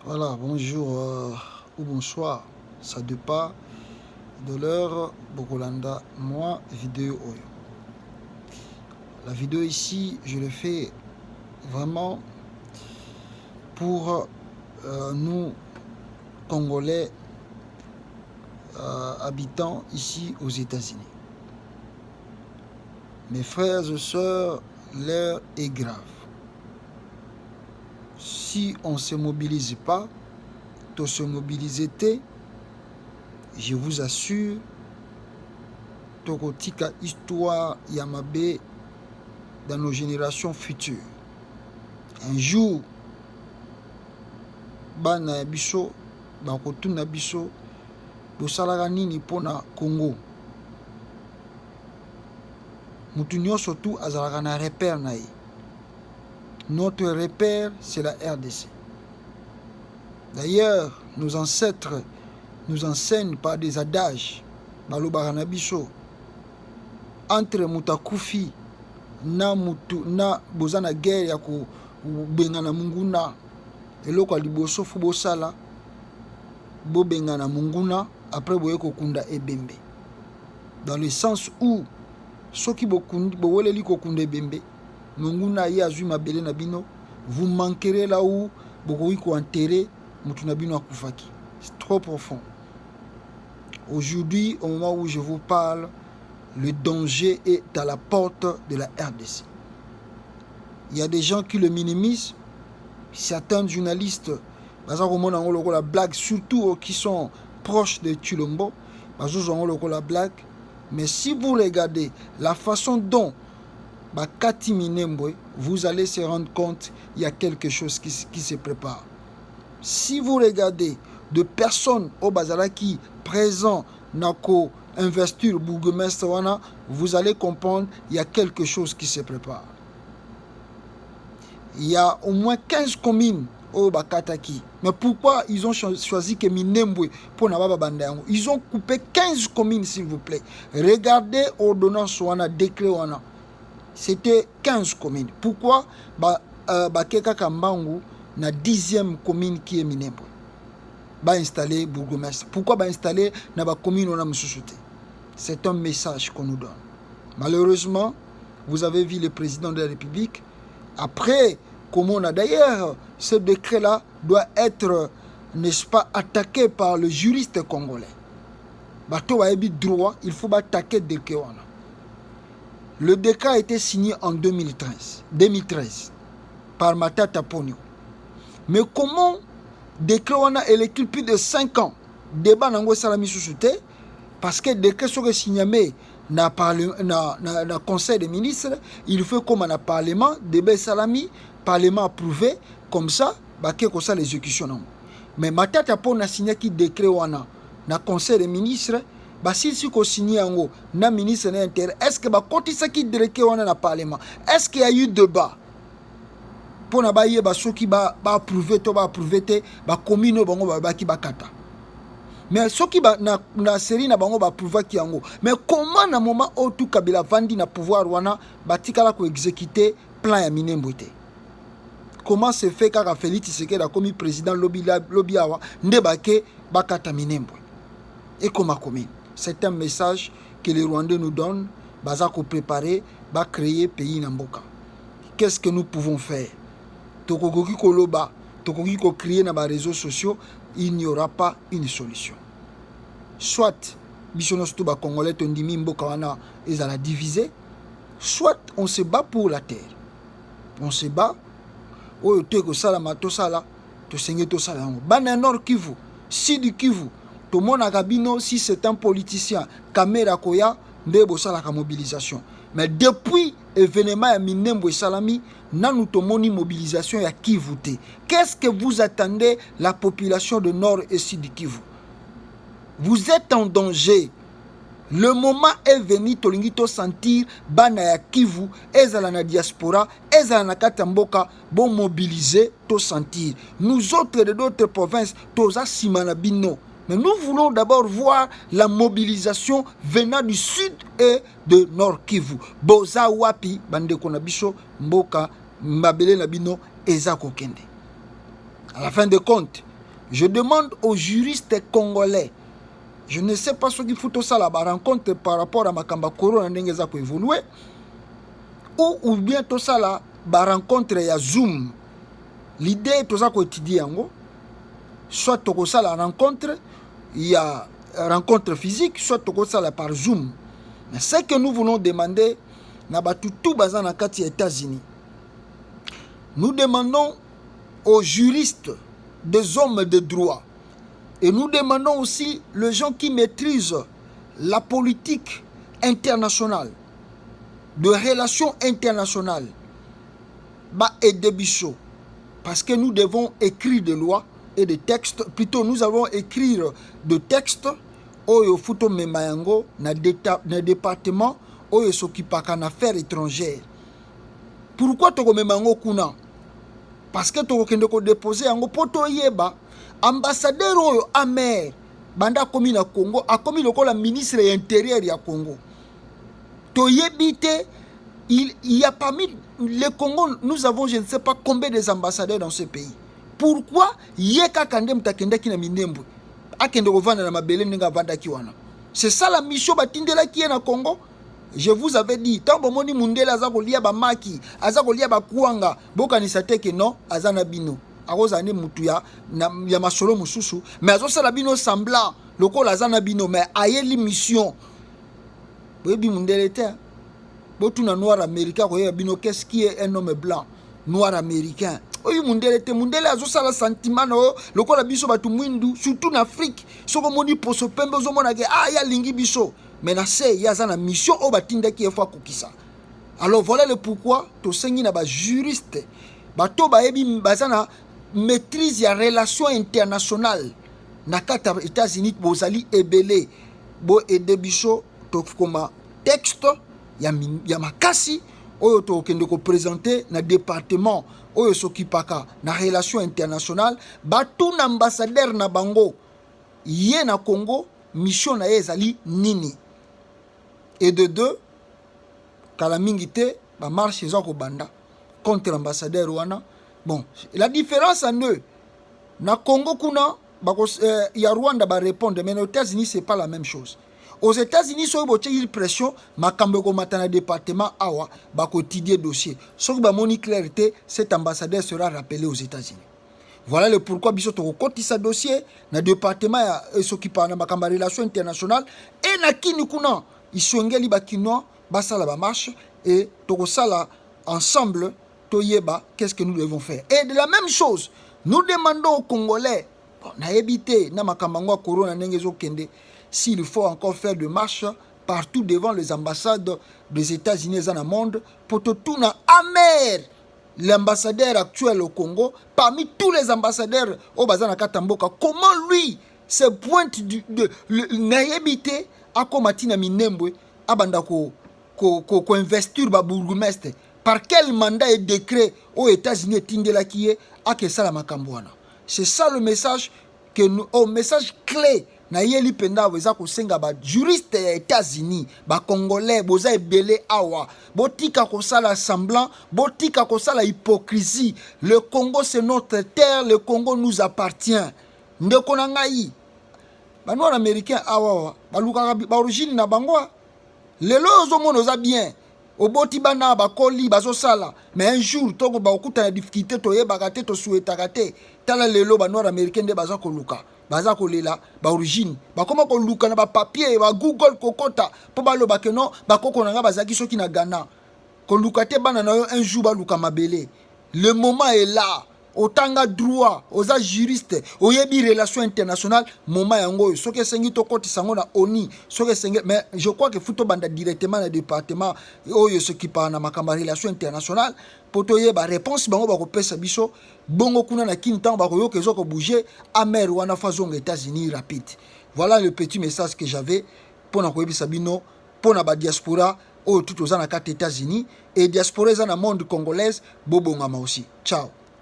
Voilà, bonjour ou bonsoir, ça dépend de l'heure. Bokolanda, moi, vidéo Oyo. La vidéo ici, je le fais vraiment pour nous, Congolais, habitants ici aux États-Unis. Mes frères et sœurs, l'heure est grave. Si on ne se mobilise pas, de se mobiliser, je vous assure, tokotika histoire Yamabe dans nos générations futures. Un jour, bana biso, bakotuna biso, bosalaka nini pona Congo. Mutunyo surtout azalaka na repère na ye. Notre repère, c'est la RDC. D'ailleurs, nos ancêtres nous enseignent par des adages. Balobara biso. Entre mutakufi na mutu na bozana guerre ya ko bengana munguna eloko liboso fu bosala bo bengana munguna après boye ko kunda ebembe. Dans le sens où soki bokundi bo weleli ko kunda ebembe munguna ye azui mabele na bino, vous manquerez là où bokoki ko enterrer mutu na bino akufaki. C'est trop profond. Aujourd'hui, au moment où je vous parle, le danger est à la porte de la RDC. Il y a des gens qui le minimisent. Certains journalistes, la blague, surtout qui sont proches de Tulombo, la blague. Mais si vous regardez la façon dont Kati Minembwe, vous allez se rendre compte qu'il y a quelque chose qui se prépare. Si vous regardez de personnes au Bazalaki présents dans investir bourgmestre, vous allez comprendre qu'il y a quelque chose qui se prépare. Il y a au moins 15 communes au Bakataki. Mais pourquoi ils ont choisi que Minembwe pour Nababa Bandango? Ils ont coupé 15 communes, s'il vous plaît. Regardez ordonnance wana, décret wana. C'était 15 communes. Pourquoi Bakeka Kambangu na 10e commune qui est Minembwe? Installer bourgmestre. Pourquoi installer dans la commune on a société? C'est un message qu'on nous donne. Malheureusement, vous avez vu le président de la République. Après, comme on a d'ailleurs, ce décret-là doit être, n'est-ce pas, attaqué par le juriste congolais. Bato a droit, il faut attaquer le décret. Le décret a été signé en 2013 par Matata Ponyo. Mais comment décret on a électu plus de 5 ans débat nango salami société parce que décret soit signé na conseil des ministres, il faut comme un parlement débat salami parlement approuvé comme ça baké ko ça l'exécution. Mais Matata Pon a signé qui décret wana na conseil des ministres si ko signé ngo na ministre na intérieur, est-ce que ba kotisa qui décret wana na parlement, est-ce qu'il y a eu débat pour na ba yeba soki ba approuver to ba approuver te ba commune bango ba ki bakata. Mais soki ba na série na bango ba approuver ki yango. Mais comment na moment où tout Kabila vandi na pouvoir wana batikala ko exécuter plan ya Minembwe te? Comment se fait kaka Félix Tshisekedi a commis président lobby awa ndebake bakata Minembwe? Et comment commune? C'est un message que les Rwandais nous donnent, bazako préparer, ba créer pays namboka. Qu'est-ce que nous pouvons faire? Tokogoki koloba, tokogoki ko créer dans les réseaux sociaux, il n'y aura pas une solution. Soit bisonos tout ba congolais tondimi mboka wana ezala divisé, soit on se bat pour la terre. On se bat oyo te ko sala mato sala, to senge to sala ngo. Bana Nord Kivu, Sud Kivu, to mona kabino si c'est un politicien, caméra koya ndebo sala ka mobilisation. Mais depuis l'événement à Minembwe Salami, nous tomoni mobilisation à Kivu. Qu'est-ce que vous attendez la population de Nord et Sud Kivu? Vous êtes en danger. Le moment est venu to sentir bana ya Kivu, ezala na diaspora, ezala na katamboka, bon mobiliser, to sentir. Nous autres de d'autres provinces, toza simana bino. Mais nous voulons d'abord voir la mobilisation venant du sud et de Nord Kivu. Boza wapi, bande konabiso, mboka, mbabele nabino, eza kokende. À la fin de compte, Je demande aux juristes congolais, je ne sais pas ce qu'il faut tout ça là, rencontre par rapport à Makamba Corona n'engeza ko évoluer, ou bien tout ça là, rencontre ya Zoom. L'idée est tout ça ko étudier yango, soit tout ça la rencontre, il y a rencontre physique, soit tout ça là par Zoom. Mais ce que nous voulons demander, na batu tout bazan na kati ya États-Unis. Nous demandons aux juristes, des hommes de droit, et nous demandons aussi les gens qui maîtrisent la politique internationale, de relations internationales, aider biso, parce que nous devons écrire des lois et des textes, plutôt nous allons écrire des textes oyo futo memayango na département oyo s'occupaka na affaires étrangères. Pourquoi toko memango kuna? Parce que toko kende ko déposer yango poto yeba ambassadeur oyo amer banda komi na Congo akomi lokola ministre intérieur ya Congo. To yebite il y a parmi le Congo, nous avons je ne sais pas combien des ambassadeurs dans ce pays. Pourquoi yeka kande mtakende kina minembo akende kovanda na mabele ninga vanda kiwana? C'est ça la mission batindela qui est na Congo. Je vous avais dit, tant que moni mundela azako lia ba maki, azako lia ba kuanga, boka ni sateke non, azana bino. Arozane mutuya ya masolo mususu, mais azosala bino semblant, loko azana bino, mais ayeli mission. Boyebi mundela était. Botuna noir américain ko bino, qu'est-ce qui est un homme blanc? Noir américain. Oyi mundela était mundela azosala sentiment no, loko la biso batu mwindu, surtout en Afrique. Soko moni poso pembe zo mona ke ya lingi biso. Mais il y a une mission au batinda qui est fois kokisa. Alors voilà le pourquoi to sengi na ba juriste bato ba ebi bazana maîtrise ya relations internationales na kata États-Unis bozali ebele bo ede biso to koma texte ya makasi oyo to kende ko présenter na département oyo s'occupaka na relations internationales bato na ambassadeur na bango yé na Congo mission na ezali nini. Et de deux, Kalamingite, ba marche ezako banda contre l'ambassadeur wana. Bon, la différence en eux, na Congo kuna, ya Rwanda ba répondre, mais aux États-Unis c'est pas la même chose. Aux États-Unis, so boche il pression, makambe ko matana département awa, ba quotidien dossier. Sauf ba moni clarté, cet ambassadeur sera rappelé aux États-Unis. Voilà le pourquoi biso to kotisa dossier na département ya s'occupe na makamba relations internationales et na kini kuna isongeli bakinois basala ba marche et tokosala ensemble toyeba qu'est-ce que nous devons faire. Et de la même chose, nous demandons aux Congolais na ebité na makambango corona nengezo kende s'il faut encore faire de marches partout devant les ambassades des États-Unis dans le monde pour tout na amer l'ambassadeur actuel au Congo parmi tous les ambassadeurs au Bazana Katamboka, comment lui se pointe de naïbité à Komatina Minembwe abanda ko investir ba bourgmestre par quel mandat et décret aux États-Unis tindela qui est à Kesala Makambwana. C'est ça le message que nous au message clé na yeli penda weza ko senga ba juriste ya États-Unis ba congolais boza ebele awa botika ko sala semblant botika ko sala hypocrisie. Le Congo c'est notre terre, le Congo nous appartient. Ndeko na ngai ba noir américain awa ba luka ba origine na bangwa lelo ozomono za bien oboti bana ba koli bazo sala, mais un jour toko ba okuta na difficulté to yeba te to souhaitaka te tala lelo ba noir américain de baza ko luka baza kolela ba origine bakoma ko luka na ba papier ba Google kokota po baloba ke non bakoko na nga bazaki soki na Ghana ko luka te bana na yo un jour ba luka mabele. Le moment est là, otanga droit oza juriste oyebi relations internationales moment yango soki sengi to koti sango na oni soki sengi. Mais je crois que futo banda directement na département oyo soki pa na makamba relations internationales poto yeba réponse bango ba ko pesa biso bongo kuna na kini temps ba ko yoka ezoko bouger amer wana fazonga États-Unis rapide. Voilà le petit message que j'avais pour na koyebisa bino pour na ba diaspora oyo tout oza na kati États-Unis et diaspora za na monde congolaise bobongama aussi. Ciao.